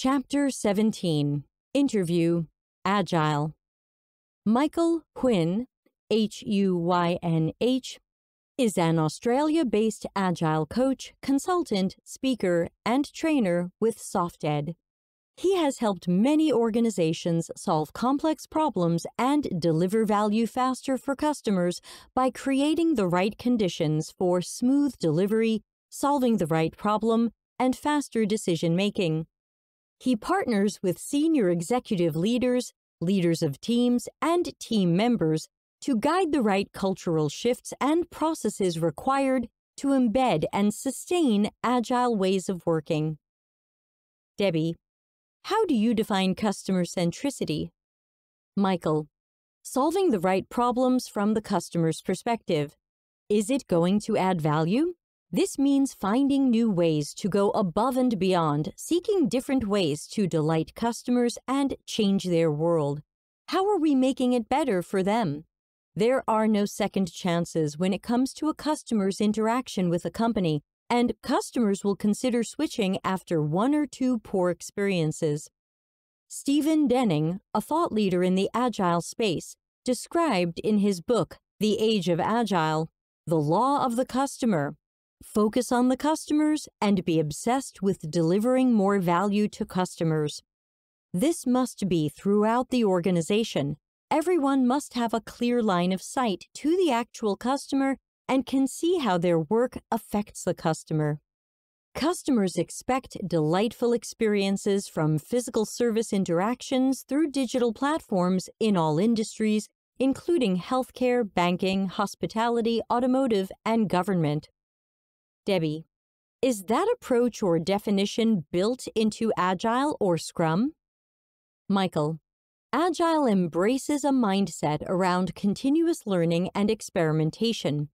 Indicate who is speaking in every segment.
Speaker 1: Chapter 17. Interview. Agile. Michael Huynh, Huynh, is an Australia-based Agile coach, consultant, speaker, and trainer with SoftEd. He has helped many organizations solve complex problems and deliver value faster for customers by creating the right conditions for smooth delivery, solving the right problem, and faster decision-making. He partners with senior executive leaders, leaders of teams, and team members to guide the right cultural shifts and processes required to embed and sustain agile ways of working. Debbie, how do you define customer centricity? Michael, solving the right problems from the customer's perspective. Is it going to add value? This means finding new ways to go above and beyond, seeking different ways to delight customers and change their world. How are we making it better for them? There are no second chances when it comes to a customer's interaction with a company, and customers will consider switching after one or two poor experiences. Stephen Denning, a thought leader in the Agile space, described in his book, The Age of Agile, the law of the customer. Focus on the customers and be obsessed with delivering more value to customers. This must be throughout the organization. Everyone must have a clear line of sight to the actual customer and can see how their work affects the customer. Customers expect delightful experiences from physical service interactions through digital platforms in all industries, including healthcare, banking, hospitality, automotive, and government. Debbie, is that approach or definition built into Agile or Scrum? Michael, Agile embraces a mindset around continuous learning and experimentation.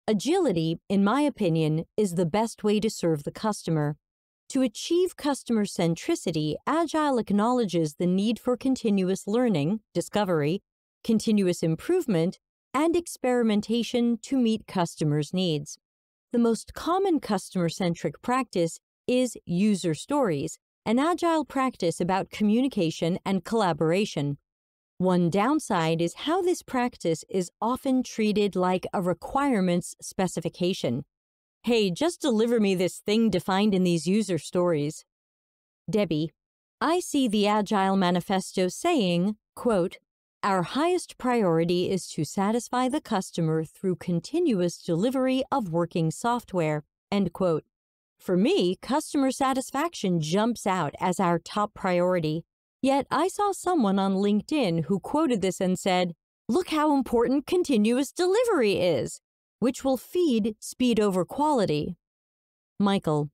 Speaker 1: Agility, in my opinion, is the best way to serve the customer. To achieve customer centricity, Agile acknowledges the need for continuous learning, discovery, continuous improvement, and experimentation to meet customers' needs. The most common customer-centric practice is user stories, an agile practice about communication and collaboration. One downside is how this practice is often treated like a requirements specification. Hey, just deliver me this thing defined in these user stories. Debbie, I see the Agile Manifesto saying, quote, "Our highest priority is to satisfy the customer through continuous delivery of working software." End quote. For me, customer satisfaction jumps out as our top priority. Yet I saw someone on LinkedIn who quoted this and said, "Look how important continuous delivery is," which will feed speed over quality. Michael,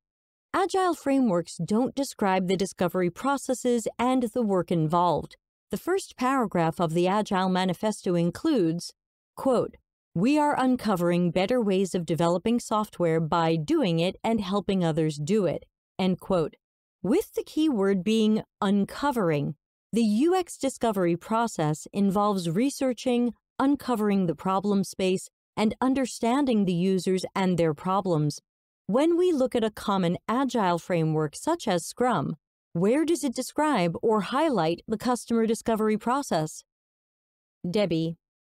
Speaker 1: Agile frameworks don't describe the discovery processes and the work involved. The first paragraph of the Agile Manifesto includes, quote, "We are uncovering better ways of developing software by doing it and helping others do it," end quote. With the key word being uncovering, the UX discovery process involves researching, uncovering the problem space, and understanding the users and their problems. When we look at a common Agile framework such as Scrum, where does it describe or highlight the customer discovery process? Debbie,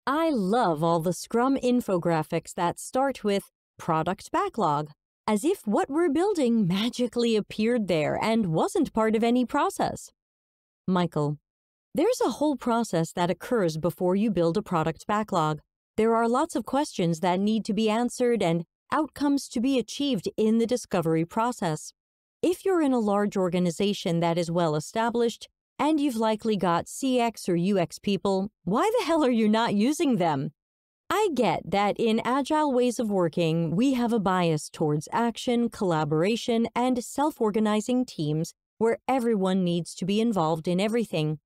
Speaker 1: I love all the Scrum infographics that start with product backlog, as if what we're building magically appeared there and wasn't part of any process. Michael, there's a whole process that occurs before you build a product backlog. There are lots of questions that need to be answered and outcomes to be achieved in the discovery process. If you're in a large organization that is well established, and you've likely got CX or UX people, why the hell are you not using them? I get that in Agile ways of working, we have a bias towards action, collaboration, and self-organizing teams where everyone needs to be involved in everything.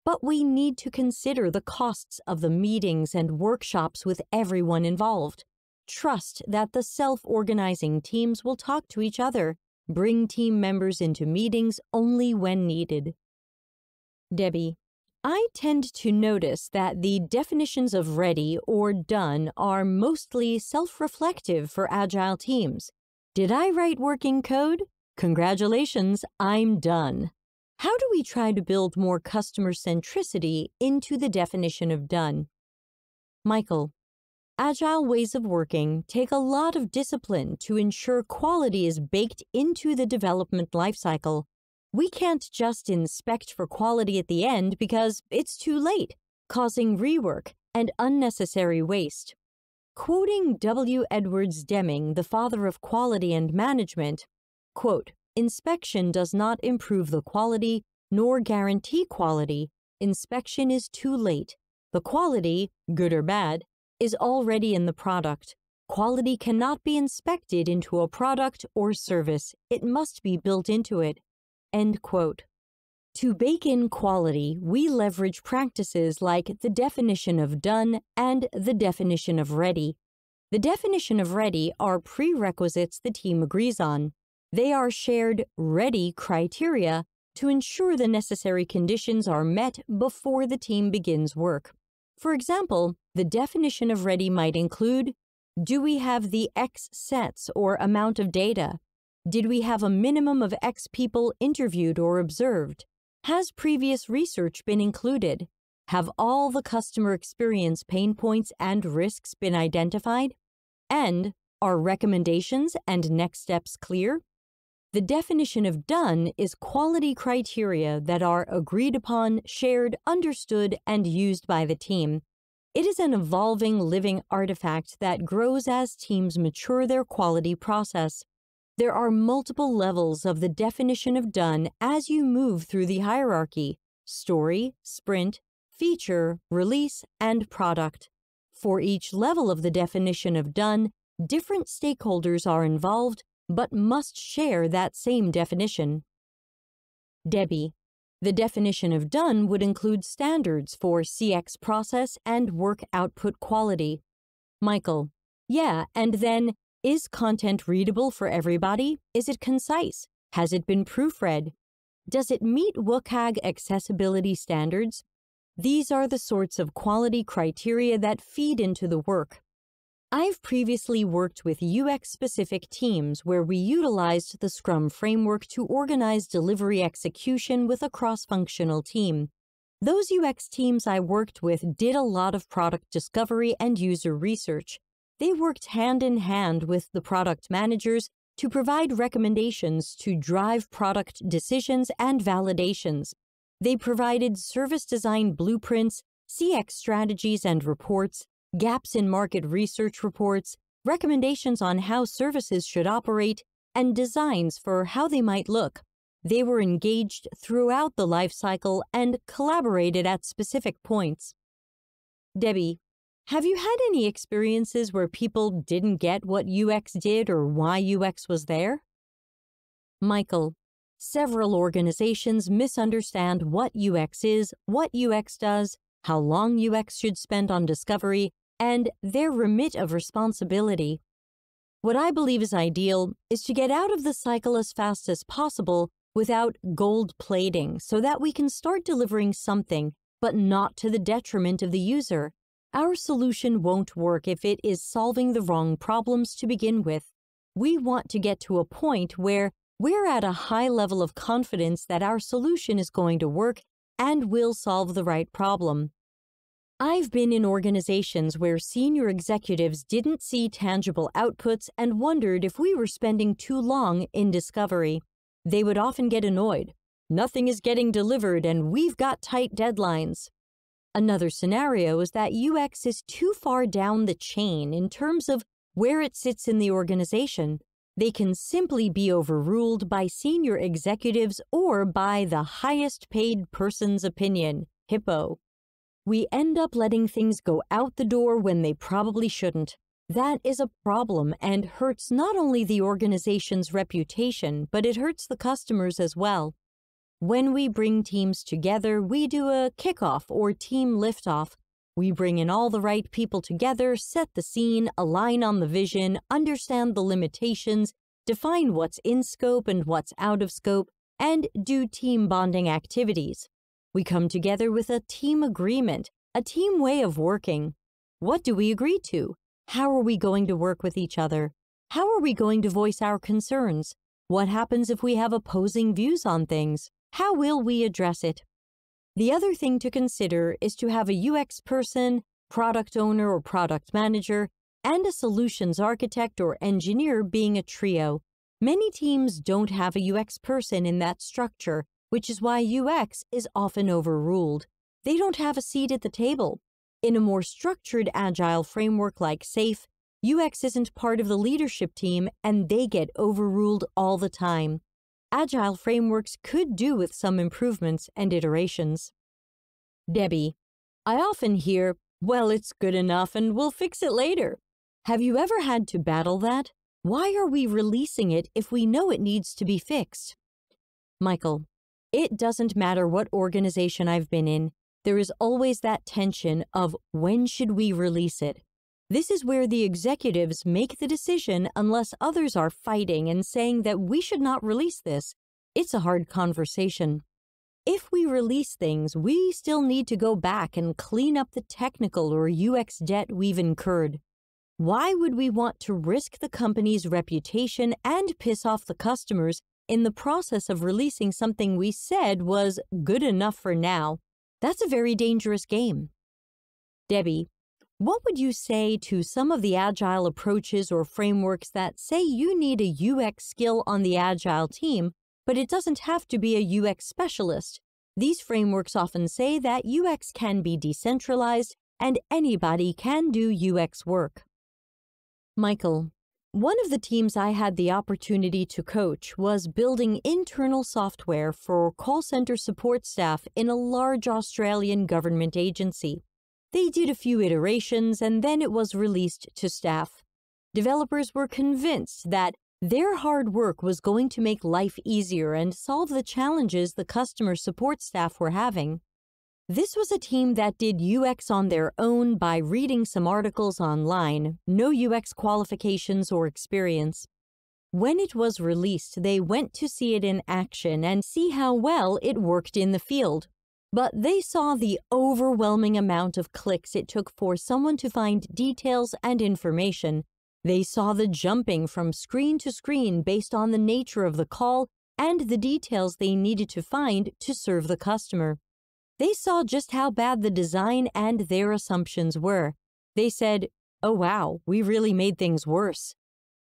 Speaker 1: But we need to consider the costs of the meetings and workshops with everyone involved. Trust that the self-organizing teams will talk to each other. Bring team members into meetings only when needed. Debbie, I tend to notice that the definitions of ready or done are mostly self-reflective for Agile teams. Did I write working code? Congratulations, I'm done. How do we try to build more customer centricity into the definition of done? Michael, Agile ways of working take a lot of discipline to ensure quality is baked into the development lifecycle. We can't just inspect for quality at the end because it's too late, causing rework and unnecessary waste. Quoting W. Edwards Deming, the father of quality and management, quote, "Inspection does not improve the quality nor guarantee quality. Inspection is too late. The quality, good or bad, is already in the product. Quality cannot be inspected into a product or service. It must be built into it." End quote. To bake in quality, we leverage practices like the definition of done and the definition of ready. The definition of ready are prerequisites the team agrees on. They are shared ready criteria to ensure the necessary conditions are met before the team begins work. For example, the definition of ready might include: do we have the X sets or amount of data? Did we have a minimum of X people interviewed or observed? Has previous research been included? Have all the customer experience pain points and risks been identified? And are recommendations and next steps clear? The definition of done is quality criteria that are agreed upon, shared, understood, and used by the team. It is an evolving living artifact that grows as teams mature their quality process. There are multiple levels of the definition of done as you move through the hierarchy: story, sprint, feature, release, and product. For each level of the definition of done, different stakeholders are involved but must share that same definition. Debbie, the definition of done would include standards for CX process and work output quality. Michael, yeah, and then, is content readable for everybody? Is it concise? Has it been proofread? Does it meet WCAG accessibility standards? These are the sorts of quality criteria that feed into the work. I've previously worked with UX-specific teams where we utilized the Scrum framework to organize delivery execution with a cross-functional team. Those UX teams I worked with did a lot of product discovery and user research. They worked hand in hand with the product managers to provide recommendations to drive product decisions and validations. They provided service design blueprints, CX strategies and reports, gaps in market research reports, recommendations on how services should operate, and designs for how they might look. They were engaged throughout the life cycle and collaborated at specific points. Debbie, have you had any experiences where people didn't get what UX did or why UX was there? Michael, several organizations misunderstand what UX is, what UX does, how long UX should spend on discovery, and their remit of responsibility. What I believe is ideal is to get out of the cycle as fast as possible without gold plating so that we can start delivering something, but not to the detriment of the user. Our solution won't work if it is solving the wrong problems to begin with. We want to get to a point where we're at a high level of confidence that our solution is going to work and will solve the right problem. I've been in organizations where senior executives didn't see tangible outputs and wondered if we were spending too long in discovery. They would often get annoyed. Nothing is getting delivered and we've got tight deadlines. Another scenario is that UX is too far down the chain in terms of where it sits in the organization. They can simply be overruled by senior executives or by the highest paid person's opinion, HIPPO. We end up letting things go out the door when they probably shouldn't. That is a problem and hurts not only the organization's reputation, but it hurts the customers as well. When we bring teams together, we do a kickoff or team liftoff. We bring in all the right people together, set the scene, align on the vision, understand the limitations, define what's in scope and what's out of scope, and do team bonding activities. We come together with a team agreement, a team way of working. What do we agree to? How are we going to work with each other? How are we going to voice our concerns? What happens if we have opposing views on things? How will we address it? The other thing to consider is to have a UX person, product owner or product manager, and a solutions architect or engineer being a trio. Many teams don't have a UX person in that structure, which is why UX is often overruled. They don't have a seat at the table. In a more structured Agile framework like SAFe, UX isn't part of the leadership team and they get overruled all the time. Agile frameworks could do with some improvements and iterations. Debbie, I often hear, well, it's good enough and we'll fix it later. Have you ever had to battle that? Why are we releasing it if we know it needs to be fixed? Michael, it doesn't matter what organization I've been in. There is always that tension of when should we release it? This is where the executives make the decision unless others are fighting and saying that we should not release this. It's a hard conversation. If we release things, we still need to go back and clean up the technical or UX debt we've incurred. Why would we want to risk the company's reputation and piss off the customers in the process of releasing something we said was good enough for now? That's a very dangerous game. Debbie, what would you say to some of the Agile approaches or frameworks that say you need a UX skill on the Agile team, but it doesn't have to be a UX specialist? These frameworks often say that UX can be decentralized and anybody can do UX work. Michael, one of the teams I had the opportunity to coach was building internal software for call center support staff in a large Australian government agency. They did a few iterations and then it was released to staff. Developers were convinced that their hard work was going to make life easier and solve the challenges the customer support staff were having. This was a team that did UX on their own by reading some articles online, no UX qualifications or experience. When it was released, they went to see it in action and see how well it worked in the field. But they saw the overwhelming amount of clicks it took for someone to find details and information. They saw the jumping from screen to screen based on the nature of the call and the details they needed to find to serve the customer. They saw just how bad the design and their assumptions were. They said, oh wow, we really made things worse.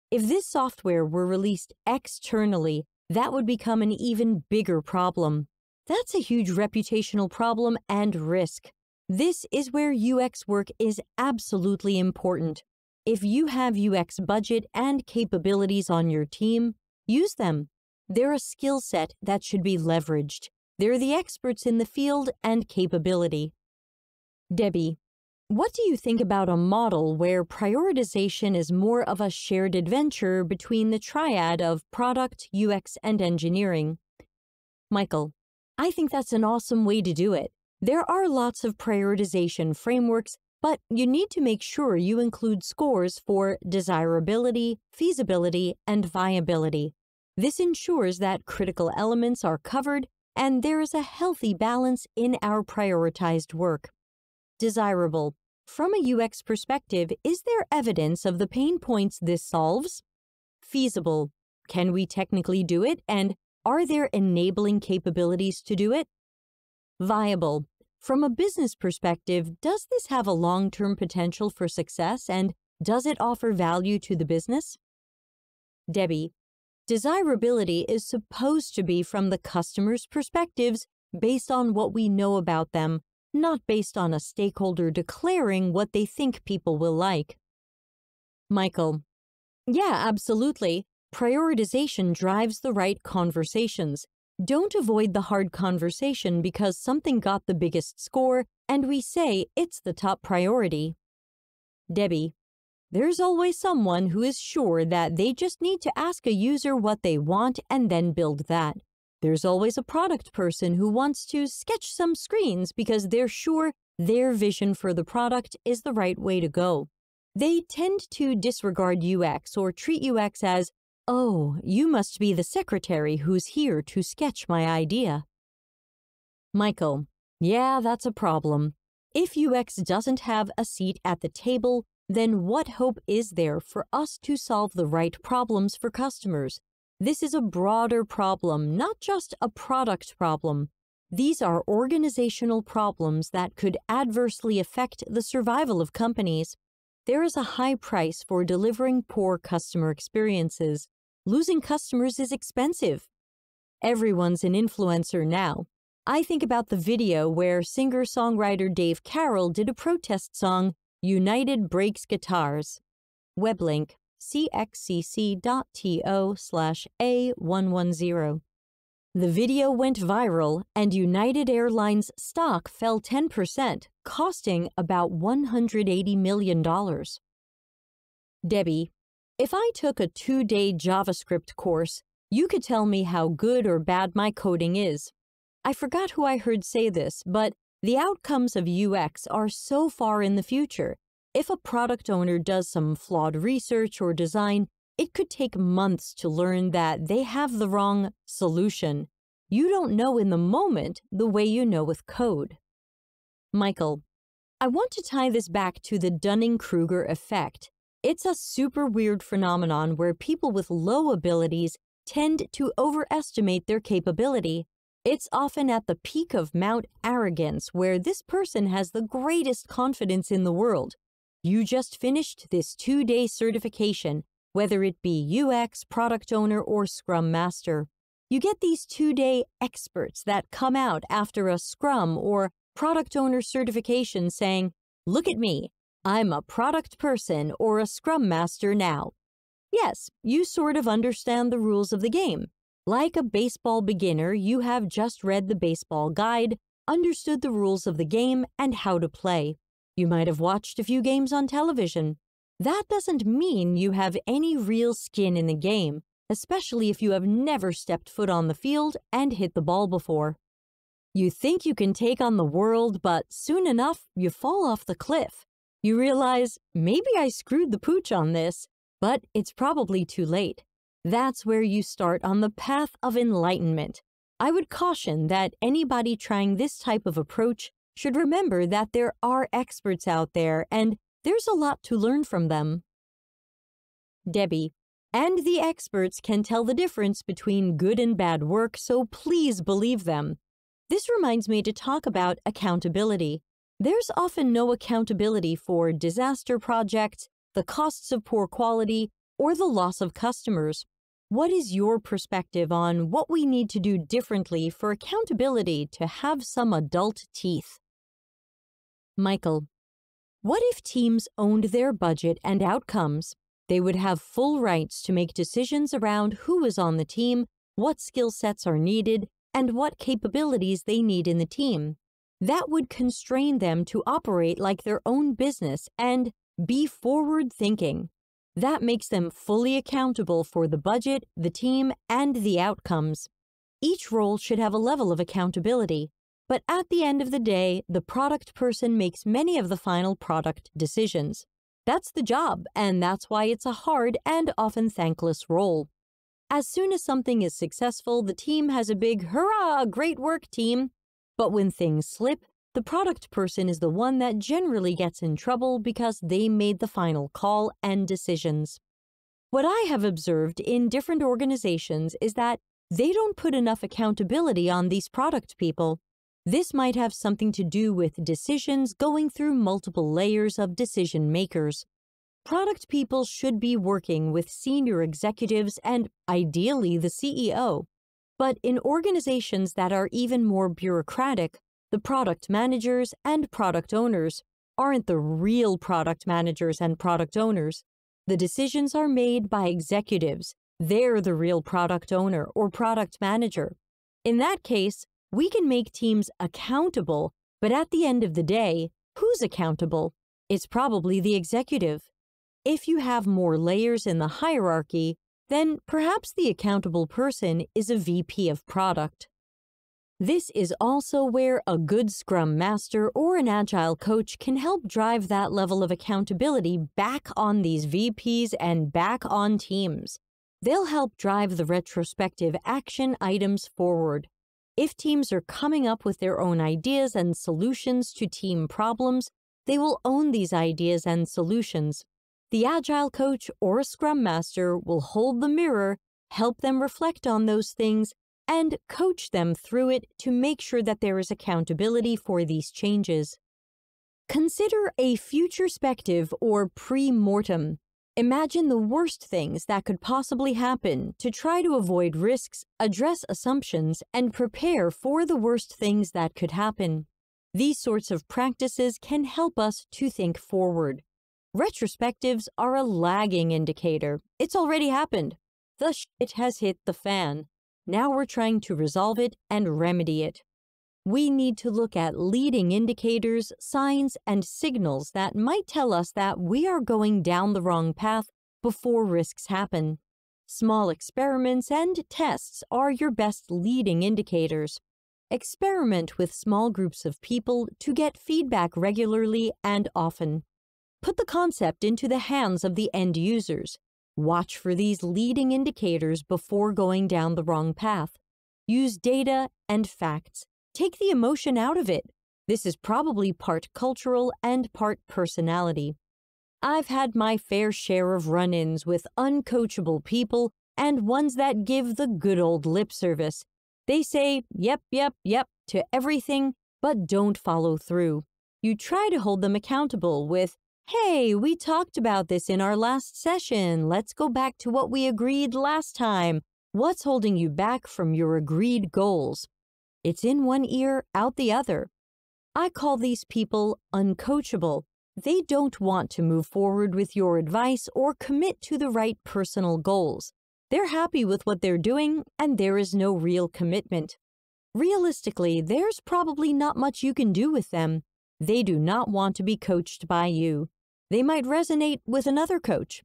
Speaker 1: If this software were released externally, that would become an even bigger problem. That's a huge reputational problem and risk. This is where UX work is absolutely important. If you have UX budget and capabilities on your team, use them. They're a skill set that should be leveraged. They're the experts in the field and capability. Debbie, what do you think about a model where prioritization is more of a shared adventure between the triad of product, UX, and engineering? Michael, I think that's an awesome way to do it. There are lots of prioritization frameworks, but you need to make sure you include scores for desirability, feasibility, and viability. This ensures that critical elements are covered and there is a healthy balance in our prioritized work. Desirable. From a UX perspective, is there evidence of the pain points this solves? Feasible. Can we technically do it, and are there enabling capabilities to do it? Viable. From a business perspective, does this have a long-term potential for success, and does it offer value to the business? Debbie, desirability is supposed to be from the customer's perspectives based on what we know about them, not based on a stakeholder declaring what they think people will like. Michael, yeah, absolutely. Prioritization drives the right conversations. Don't avoid the hard conversation because something got the biggest score and we say it's the top priority. Debbie, there's always someone who is sure that they just need to ask a user what they want and then build that. There's always a product person who wants to sketch some screens because they're sure their vision for the product is the right way to go. They tend to disregard UX or treat UX as, oh, you must be the secretary who's here to sketch my idea. Michael, yeah, that's a problem. If UX doesn't have a seat at the table, then what hope is there for us to solve the right problems for customers? This is a broader problem, not just a product problem. These are organizational problems that could adversely affect the survival of companies. There is a high price for delivering poor customer experiences. Losing customers is expensive. Everyone's an influencer now. I think about the video where singer-songwriter Dave Carroll did a protest song, United Breaks Guitars. Weblink, cxcc.to/A110. The video went viral, and United Airlines stock fell 10%, costing about $180 million. Debbie, if I took a 2-day JavaScript course, you could tell me how good or bad my coding is. I forgot who I heard say this, but the outcomes of UX are so far in the future. If a product owner does some flawed research or design, it could take months to learn that they have the wrong solution. You don't know in the moment the way you know with code. Michael, I want to tie this back to the Dunning-Kruger effect. It's a super weird phenomenon where people with low abilities tend to overestimate their capability. It's often at the peak of Mount Arrogance where this person has the greatest confidence in the world. You just finished this 2-day certification, whether it be UX, product owner, or Scrum Master. You get these 2-day experts that come out after a Scrum or product owner certification saying, "Look at me, I'm a product person or a Scrum Master now." Yes, you sort of understand the rules of the game. Like a baseball beginner, you have just read the baseball guide, understood the rules of the game, and how to play. You might have watched a few games on television. That doesn't mean you have any real skin in the game, especially if you have never stepped foot on the field and hit the ball before. You think you can take on the world, but soon enough, you fall off the cliff. You realize, maybe I screwed the pooch on this, but it's probably too late. That's where you start on the path of enlightenment. I would caution that anybody trying this type of approach should remember that there are experts out there and there's a lot to learn from them. Debbie, and the experts can tell the difference between good and bad work, so please believe them. This reminds me to talk about accountability. There's often no accountability for disaster projects, the costs of poor quality, or the loss of customers. What is your perspective on what we need to do differently for accountability to have some adult teeth? Michael, what if teams owned their budget and outcomes? They would have full rights to make decisions around who is on the team, what skill sets are needed, and what capabilities they need in the team. That would constrain them to operate like their own business and be forward-thinking. That makes them fully accountable for the budget, the team, and the outcomes. Each role should have a level of accountability, but at the end of the day, the product person makes many of the final product decisions. That's the job, and that's why it's a hard and often thankless role. As soon as something is successful, the team has a big, "Hurrah! Great work, team!" But when things slip, the product person is the one that generally gets in trouble because they made the final call and decisions. What I have observed in different organizations is that they don't put enough accountability on these product people. This might have something to do with decisions going through multiple layers of decision makers. Product people should be working with senior executives and, ideally, the CEO. But in organizations that are even more bureaucratic, the product managers and product owners aren't the real product managers and product owners. The decisions are made by executives. They're the real product owner or product manager. In that case, we can make teams accountable, but at the end of the day, who's accountable? It's probably the executive. If you have more layers in the hierarchy, then perhaps the accountable person is a VP of product. This is also where a good Scrum Master or an Agile coach can help drive that level of accountability back on these VPs and back on teams. They'll help drive the retrospective action items forward. If teams are coming up with their own ideas and solutions to team problems, they will own these ideas and solutions. The Agile coach or a Scrum Master will hold the mirror help them reflect on those things, and coach them through it to make sure that there is accountability for these changes. Consider a futurespective or pre-mortem. Imagine the worst things that could possibly happen to try to avoid risks, address assumptions, and prepare for the worst things that could happen. These sorts of practices can help us to think forward. Retrospectives are a lagging indicator. It's already happened. The shit has hit the fan. Now we're trying to resolve it and remedy it. We need to look at leading indicators, signs, and signals that might tell us that we are going down the wrong path before risks happen. Small experiments and tests are your best leading indicators. Experiment with small groups of people to get feedback regularly and often. Put the concept into the hands of the end users. Watch for these leading indicators before going down the wrong path. Use data and facts. Take the emotion out of it. This is probably part cultural and part personality. I've had my fair share of run-ins with uncoachable people and ones that give the good old lip service. They say, yep, to everything, but don't follow through. You try to hold them accountable with, hey, we talked about this in our last session. Let's go back to what we agreed last time. What's holding you back from your agreed goals? It's in one ear, out the other. I call these people uncoachable. They don't want to move forward with your advice or commit to the right personal goals. They're happy with what they're doing, and there is no real commitment. Realistically, there's probably not much you can do with them. They do not want to be coached by you. They might resonate with another coach.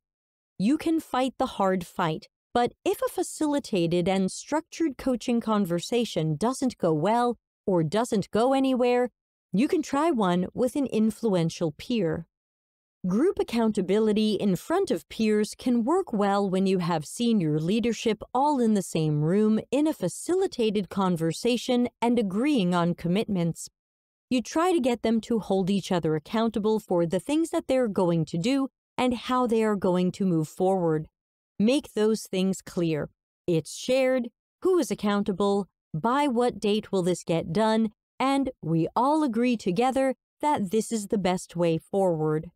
Speaker 1: You can fight the hard fight, but if a facilitated and structured coaching conversation doesn't go well or doesn't go anywhere, you can try one with an influential peer. Group accountability in front of peers can work well when you have senior leadership all in the same room in a facilitated conversation and agreeing on commitments. You try to get them to hold each other accountable for the things that they're going to do and how they are going to move forward. Make those things clear. It's shared, who is accountable, by what date will this get done, and we all agree together that this is the best way forward.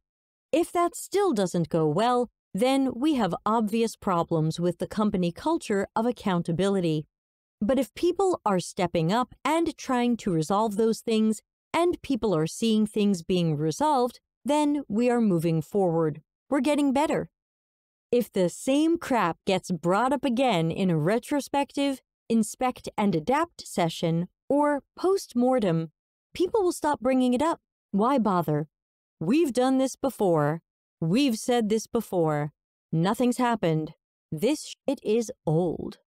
Speaker 1: If that still doesn't go well, then we have obvious problems with the company culture of accountability. But if people are stepping up and trying to resolve those things, and people are seeing things being resolved, then we are moving forward. We're getting better. If the same crap gets brought up again in a retrospective, inspect and adapt session, or post-mortem, people will stop bringing it up. Why bother? We've done this before. We've said this before. Nothing's happened. This shit is old.